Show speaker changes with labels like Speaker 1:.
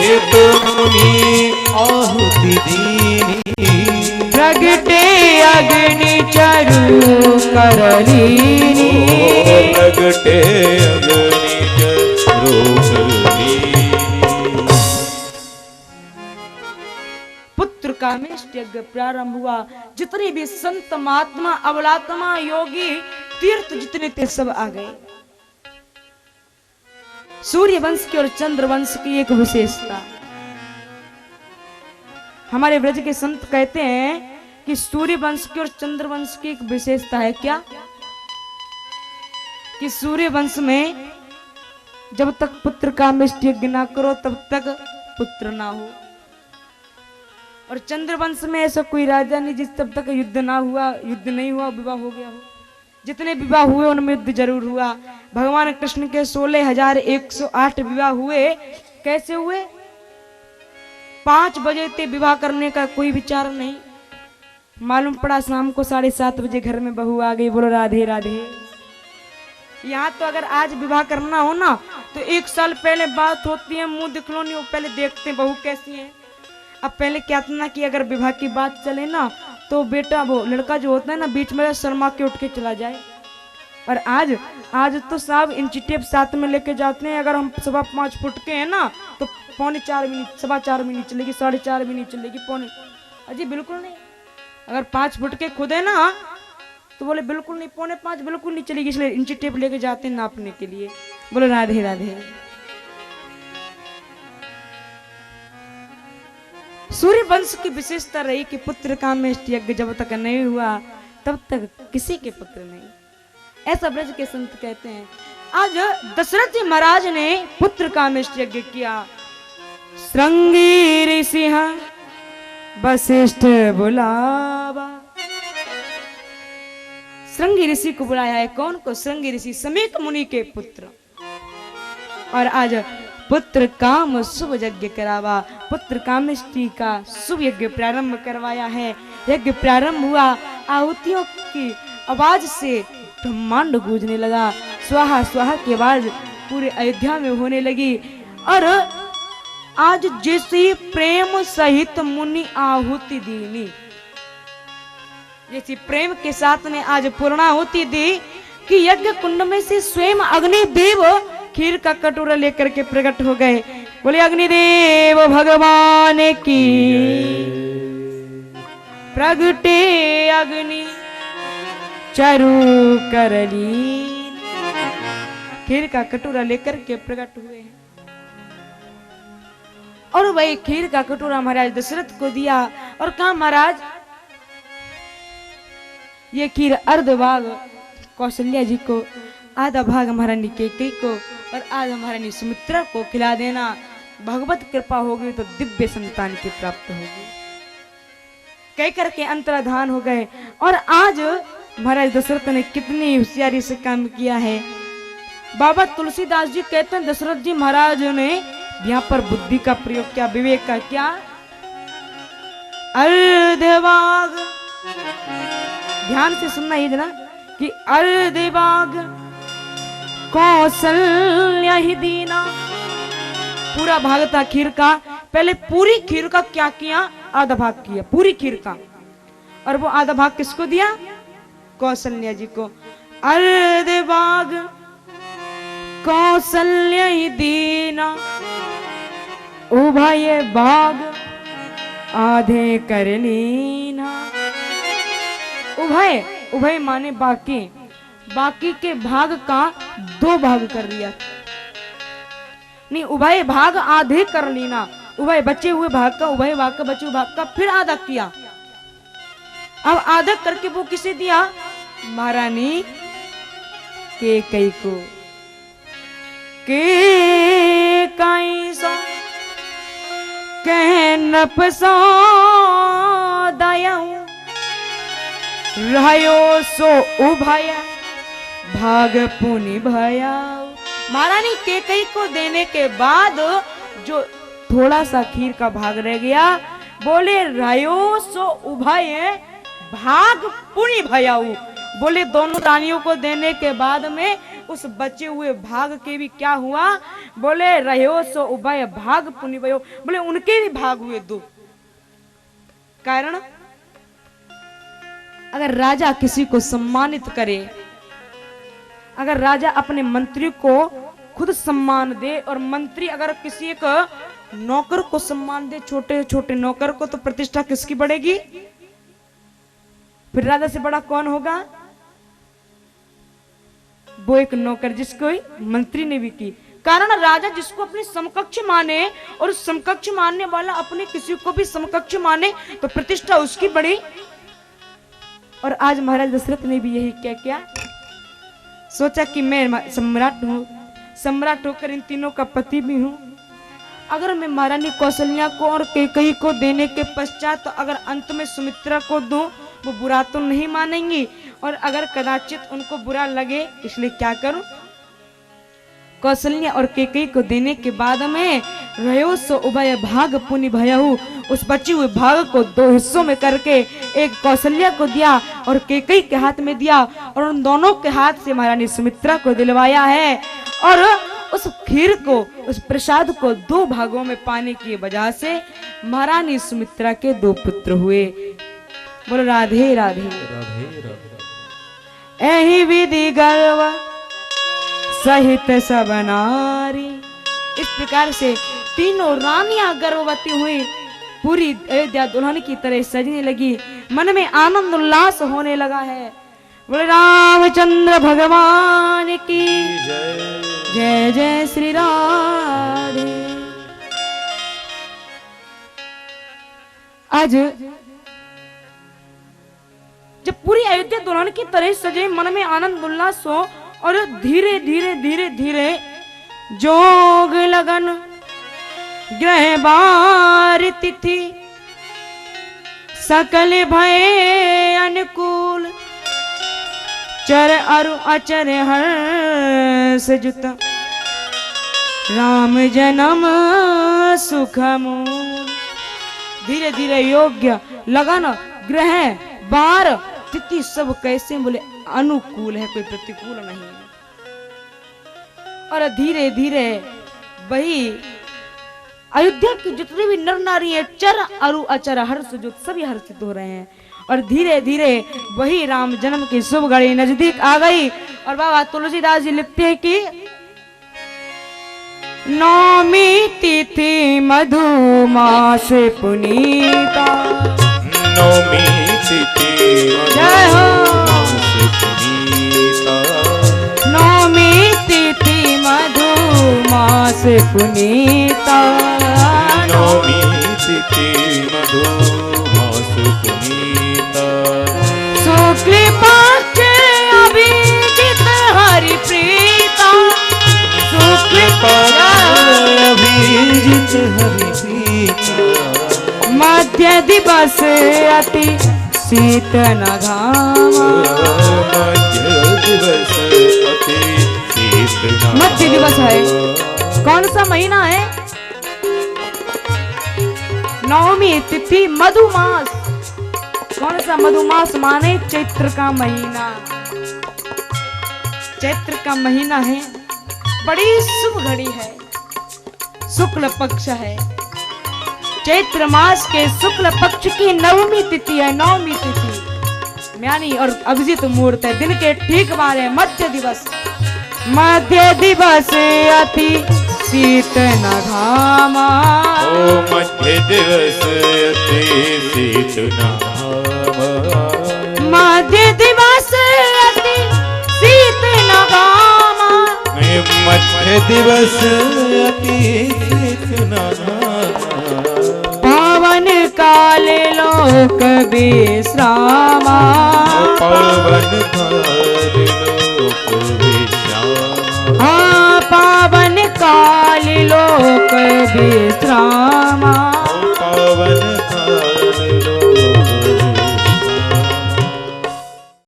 Speaker 1: सहित मुनि आहुति दीनी।
Speaker 2: प्रगटे अग्नि चरु करलीनी।
Speaker 1: प्रगटे अग्नि चरु करलीनी।
Speaker 2: पुत्र कामेष्टि यज्ञ प्रारंभ हुआ। जितने भी संत महात्मा अबलात्मा योगी तीर्थ जितने थे सब आ गए। सूर्य वंश की और चंद्र वंश की एक विशेषता, हमारे ब्रज के संत कहते हैं कि सूर्य वंश की और चंद्र वंश की एक विशेषता है। क्या? कि सूर्य वंश में जब तक पुत्र कामेष्टि यज्ञ ना करो तब तक पुत्र ना हो, और चंद्र वंश में ऐसा कोई राजा नहीं जिस तब तक युद्ध ना हुआ, युद्ध नहीं हुआ, विवाह हो गया हो। जितने विवाह हुए उनमें युद्ध जरूर हुआ। भगवान कृष्ण के 16,108 विवाह हुए। कैसे हुए? 5 बजे थे विवाह करने का कोई विचार नहीं, मालूम पड़ा शाम को 7:30 बजे घर में बहू आ गई। बोलो राधे राधे। यहाँ तो अगर आज विवाह करना हो ना तो 1 साल पहले बात होती है, मुंह दिख लो नहीं, वो पहले देखते हैं बहू कैसी है। अब पहले क्या था ना कि अगर विवाह की बात चले ना तो बेटा वो लड़का जो होता है ना बीच में शर्मा के उठ के चला जाए। और आज तो साहब इंची टेप साथ में लेके जाते हैं। अगर हम 5.25 फुट के हैं ना तो 3.25 भी नहीं, 4.25 भी नहीं चलेगी, 4.5 भी नहीं चलेगी, पौने अजी बिल्कुल नहीं। अगर 5 फुट के खुद है ना तो बोले बिल्कुल नहीं, 4.25 बिल्कुल नहीं चलेगी, इसलिए इंची टेप लेके जाते हैं नापने के लिए। बोलो राधे राधे। सूर्य वंश की विशेषता रही कि पुत्र कामेष्टि यज्ञ जब तक नहीं हुआ तब तक किसी के पुत्र नहीं। ऐसा ब्रज के संत कहते हैं। आज दशरथ जी महाराज ने पुत्र कामेष्टि यज्ञ किया। श्रृंगी ऋषि वशिष्ठ बुलावा। श्रृंगी ऋषि को बुलाया है। कौन को? श्रृंगी ऋषि समीक मुनि के पुत्र। और आज पुत्र काम शुभ यज्ञ करावा। पुत्र कामेष्टि का शुभ यज्ञ प्रारंभ करवाया है। यज्ञ प्रारंभ हुआ, आहुतियों की आवाज से ब्रह्मांड गूंजने लगा। स्वाहा स्वाहा की आवाज पूरे अयोध्या में होने लगी। और आज जैसे प्रेम सहित मुनि आहुति दीनी, जैसे प्रेम के साथ में आज पूर्णाहुति दी कि यज्ञ कुंड में से स्वयं अग्निदेव खीर का कटोरा लेकर के प्रकट हो गए। बोले अग्निदेव भगवान की। प्रगटे अग्नि चरु करली। खीर का कटोरा लेकर के प्रकट हुए हैं। और वही खीर का कटोरा महाराज दशरथ को दिया और कहा महाराज ये खीर अर्ध भाग कौशल्या जी को, आधा भाग महारानी कैकेयी को और आधा महारानी सुमित्रा को खिला देना। भगवत कृपा होगी तो दिव्य संतान की प्राप्त होगी। कह करके अंतराधान हो गए। और आज महाराज दशरथ ने कितनी होशियारी से काम किया है। बाबा तुलसीदास जी कहते हैं दशरथ जी महाराज ने यहाँ पर बुद्धि का प्रयोग किया, विवेक का। क्या? अर्धभाग, ध्यान से सुनना ये जरा कि अर्धभाग कौशल्या ही दीना। पूरा भाग था खीर का। पहले पूरी खीर का क्या किया? आधा भाग किया पूरी खीर का। और वो आधा भाग किसको दिया? कौशल्या जी को। अर्ध भाग कौशल्या ही दीना, उभय भाग आधे कर लीना। उभय, उभय माने बाकी, बाकी के भाग का 2 भाग कर लिया। नहीं, उभय भाग आधे कर लेना। उभय बचे हुए भाग का, उभय भाग का बचे हुए भाग का फिर आधा किया। अब आधा करके वो किसे दिया? महारानी कैकेयी को। कैकेयी सो कह नपसो दयाऊं, रहो सो उभय भाग पुनि भया। महारानी कैकेयी को देने के बाद जो थोड़ा सा खीर का भाग रह गया, बोले रयो सो उभय भाग पुनि भयाऊ। बोले दोनों रानियों को देने के बाद में उस बचे हुए भाग के भी क्या हुआ, बोले रहो सो उभय भाग पुनि भयो, बोले उनके भी भाग हुए दो। कारण अगर राजा किसी को सम्मानित करे, अगर राजा अपने मंत्री को खुद सम्मान दे, और मंत्री अगर किसी एक नौकर को सम्मान दे, छोटे छोटे नौकर को, तो प्रतिष्ठा किसकी बढ़ेगी? फिर राजा से बड़ा कौन होगा? वो एक नौकर जिसको मंत्री ने भी की। कारण राजा जिसको अपने समकक्ष माने, और समकक्ष मानने वाला अपने किसी को भी समकक्ष माने, तो प्रतिष्ठा उसकी बढ़ी। और आज महाराज दशरथ ने भी यही क्या किया, सोचा कि मैं सम्राट हूं, सम्राट होकर इन तीनों का पति भी हूं। अगर मैं महारानी कौशल्या को और कैकेयी को देने के पश्चात, तो अगर अंत में सुमित्रा को दूं, वो बुरा तो नहीं मानेंगी, और अगर कदाचित उनको बुरा लगे, इसलिए क्या करूं, कौशल्या और कैकेयी को देने के बाद में रहो सो उभय भाग पुनि भयहु, उस बचे हुए भाग को दो हिस्सों में करके एक कौशल्या को दिया और कैकेयी के हाथ में दिया, और उन दोनों के हाथ से महारानी सुमित्रा को दिलवाया है। और उस खीर को, उस प्रसाद को दो भागों में पाने की वजह से महारानी सुमित्रा के दो पुत्र हुए। बोलो राधे राधे।
Speaker 1: राधे राधे।
Speaker 2: एहि विधि गर्व सहित सब नारी, इस प्रकार से तीनों रानियां गर्भवती हुई, पूरी अयोध्या दुल्हन की तरह सजने लगी, मन में आनंद उल्लास होने लगा है। बोले रामचंद्र भगवान की
Speaker 1: जय।
Speaker 2: जय जय श्री राधे। आज जब पूरी अयोध्या दुल्हन की तरह सजे, मन में आनंद उल्लास हो, और धीरे धीरे धीरे धीरे जोग लगन ग्रह बार तिथि सकल भय अनुकूल, चर अरु अचर हर्ष जुत राम जन्म सुख मूल। धीरे धीरे योग्य लगन ग्रह बार तिथि सब कैसे, बोले अनुकूल है, कोई प्रतिकूल नहीं है। और धीरे धीरे वही अयोध्या की जितने भी नर नारी है, चर अरु अचर हर्ष जो सभी हर्षित हो रहे हैं। और धीरे धीरे वही राम जन्म की शुभ घड़ी नजदीक आ गई। और बाबा तुलसीदास जी लिखते हैं कि नौमी तिथि मधुमास पुनीता,
Speaker 1: नौमी तिथि
Speaker 2: जय हो।
Speaker 1: पुनीता,
Speaker 2: नौमी तिथि मधुमास पुनीता,
Speaker 1: नौमी तिथि मधुमास पुनीता,
Speaker 2: शुक्ल पक्ष अभिजित हरि प्रीता, शुक्ल
Speaker 1: अभिजित हरि प्रीता,
Speaker 2: मध्य दिवस अति शीत न घामा, मध्य दिवस है, कौन सा महीना है? नवमी तिथि मधुमास। कौन सा मधुमास माने? चैत्र का महीना, चैत्र का महीना है, बड़ी शुभ घड़ी है, शुक्ल पक्ष है, चैत्र मास के शुक्ल पक्ष की नवमी तिथि है, नवमी तिथि यानी और अभिजित मुहूर्त है, दिन के ठीक बारे मध्य दिवस, मध्य दिवस अति शीत न घामा,
Speaker 1: ओ मध्य दिवस अति शीत न घामा,
Speaker 2: मध्य दिवस अति शीत न घामा,
Speaker 1: मध्य दिवस अति शीत न घामा,
Speaker 2: पावन काले लोक विश्रामा,
Speaker 1: पावन काले लोक विश्रामा,
Speaker 2: हाँ पावन